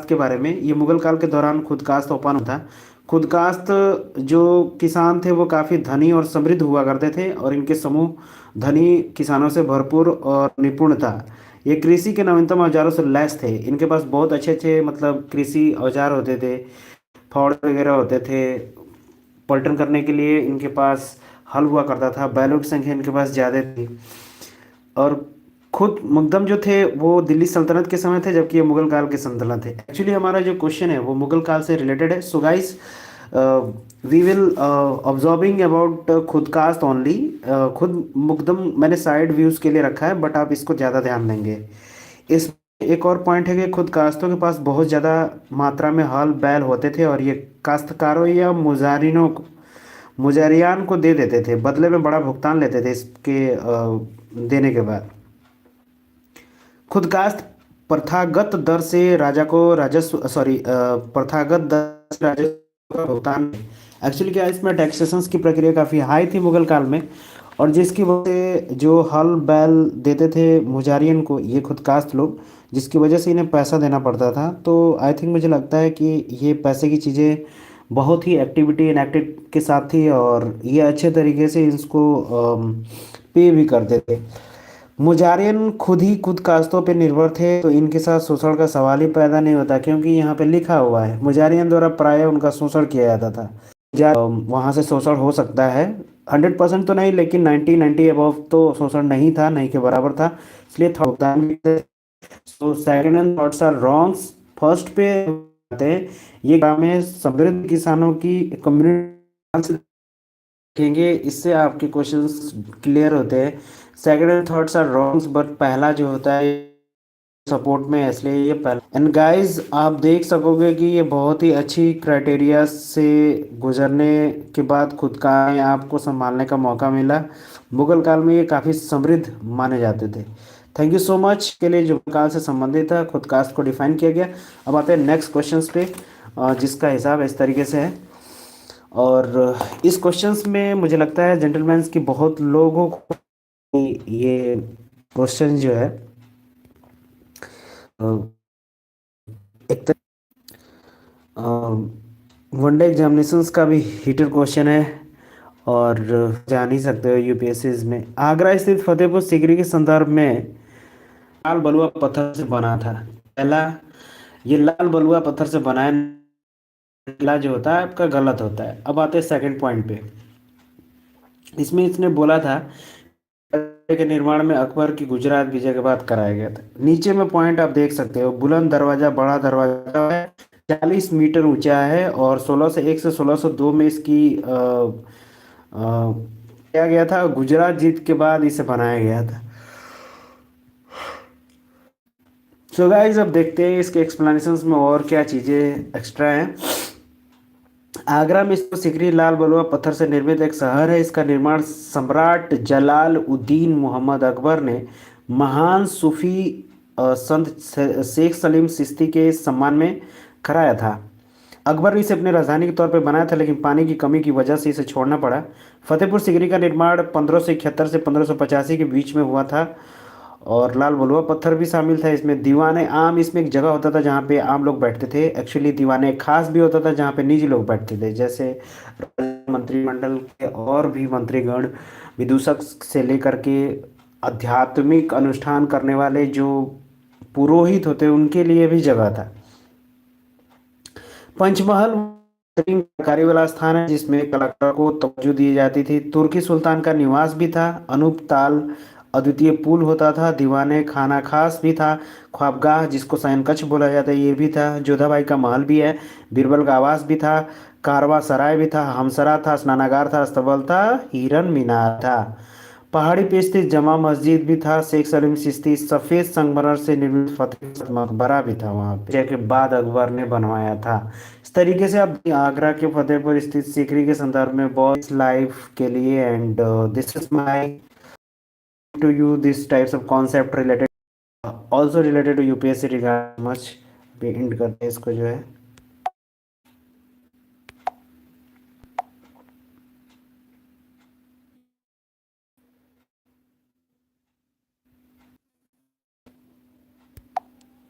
खुदकास्ट के बारे में। ये मुगल काल के दौरान खुदकास्ट ओपन था। खुदकास्ट जो किसान थे वो काफ़ी धनी और समृद्ध हुआ करते थे, और इनके समूह धनी किसानों से भरपूर और निपुण था। ये कृषि के नवीनतम औजारों से लैस थे। इनके पास बहुत अच्छे अच्छे मतलब कृषि औजार होते थे, फावड़े वगैरह होते थे। पलटन करने के लिए इनके पास हल हुआ करता था। बैलों की संख्या इनके पास ज़्यादा थी। और खुद मुकदम जो थे वो दिल्ली सल्तनत के समय थे, जबकि ये मुगल काल के सल्तनत थे। एक्चुअली हमारा जो क्वेश्चन है वो मुगल काल से रिलेटेड है। So guys, we will observing about खुद कास्ट ओनली। खुद मुकदम मैंने साइड व्यूज के लिए रखा है, बट आप इसको ज़्यादा ध्यान देंगे। इस एक और पॉइंट है कि खुद काश्तों के पास बहुत ज़्यादा मात्रा में हल बैल होते थे, और ये काश्तकारों या मुजारियान को दे देते थे, बदले में बड़ा भुगतान लेते थे इसके देने के बाद। खुदकास्ट प्रथागत दर से राजा को राजस्व सॉरी प्रथागत दर से राजस्व का भुगतान। एक्चुअली क्या है, इसमें टैक्सेशन की प्रक्रिया काफ़ी हाई थी मुगल काल में, और जिसकी वजह से जो हल बैल देते थे मुजारियन को ये खुदकास्ट लोग, जिसकी वजह से इन्हें पैसा देना पड़ता था। तो आई थिंक मुझे लगता है कि ये पैसे की चीज़ें बहुत ही एक्टिविटी इनएक्टिव के साथ थी, और ये अच्छे तरीके से इसको पे भी करते थे। मुजारियन खुद ही खुद कास्तों पे निर्भर थे, तो इनके साथ शोषण का सवाल ही पैदा नहीं होता, क्योंकि यहाँ पे लिखा हुआ है मुजारियन द्वारा प्रायः उनका शोषण किया जाता था। वहाँ से शोषण हो सकता है, 100% तो नहीं, लेकिन 90 अबव तो शोषण नहीं था, नहीं के बराबर था। इसलिए भुगतान भी थे। तो second and thoughts are wrongs. First पे आते हैं, ये ग्राम में समृद्ध किसानों की कम्युनिटी देखेंगे, इससे आपके क्वेश्चंस क्लियर होते हैं। Second and thirds are wrongs, but पहला जो होता है सपोर्ट में है, इसलिए ये पहला। एंड गाइस, आप देख सकोगे कि ये बहुत ही अच्छी क्राइटेरिया से गुजरने के बाद खुद का आपको संभालने का मौका मिला। मुगल काल में ये काफ़ी समृद्ध माने जाते थे। थैंक यू सो मच के लिए जो काल से संबंधित था खुद कास्ट को डिफाइन किया गया। अब आते हैं नेक्स्ट क्वेश्चंस पे, जिसका हिसाब इस तरीके से है। और इस क्वेश्चंस में मुझे लगता है जेंटलमैन की बहुत लोगों को ये क्वेश्चन जो है अ, एक वनडे एग्जामिनेशंस का भी हीटर क्वेश्चन है, और जान ही सकते हो यूपीएससी में। आगरा स्थित फतेहपुर सीकरी के संदर्भ में लाल बलुआ पत्थर से बना था। पहला, ये लाल बलुआ पत्थर से बनाया नीला जो होता है आपका गलत होता है। अब आते हैं सेकंड पॉइंट पे। इसमें इसने बोला था के निर्माण में अकबर की गुजरात विजय के बाद कराया गया था। नीचे में पॉइंट आप देख सकते हो, बुलंद दरवाजा बड़ा दरवाजा है, 40 मीटर ऊंचा है, और 1601 से 1602 में इसकी किया गया था। गुजरात जीत के बाद इसे बनाया गया था। सो गाइस, अब देखते हैं इसके एक्सप्लेनेशंस में और क्या चीज़ें एक्स्ट्रा हैं। आगरा में इसको सिकरी लाल बलुआ पत्थर से निर्मित एक शहर है। इसका निर्माण सम्राट जलाल उद्दीन मोहम्मद अकबर ने महान सूफी संत शेख सलीम चिश्ती के सम्मान में कराया था। अकबर ने इसे अपनी राजधानी के तौर पर बनाया था, लेकिन पानी की कमी की वजह से इसे छोड़ना पड़ा। फतेहपुर सिकरी का निर्माण 1571 से 1585 के बीच में हुआ था, और लाल बलुआ पत्थर भी शामिल था इसमें। दीवाने आम, इसमें एक जगह होता था जहाँ पे आम लोग बैठते थे। एक्चुअली दीवाने खास भी होता था जहाँ पे निजी लोग बैठते थे, जैसे मंत्रिमंडल के और भी मंत्रीगण, विदूषक से लेकर के आध्यात्मिक अनुष्ठान करने वाले जो पुरोहित होते उनके लिए भी जगह था। पंचमहल कार्य वाला स्थान है, जिसमें कलाकारों को तवज्जो दी जाती थी। तुर्की सुल्तान का निवास भी था। अनूप ताल अद्वितीय पुल होता था। दीवाने खाना खास भी था। ख्वाबगाह, जिसको शयन कक्ष बोला जाता है, ये भी था। जोधाबाई का महल भी है। बीरबल का आवास भी था। कारवा सराय भी था। हमसरा था। स्नानागार था। अस्तबल था। हिरन मीनार था। पहाड़ी पे स्थित जमा मस्जिद भी था। शेख सलीम चिश्ती सफेद संगमरमर से निर्मित फतेह मकबरा भी था वहां पे, के बाद अकबर ने बनवाया था। इस तरीके से आप आगरा के फतेहपुर स्थित सीकरी के संदर्भ में बॉयज लाइफ के लिए। And this is my to you this types of concept related, also related to UPSC regard much. भी एंड करते हैं इसको जो है।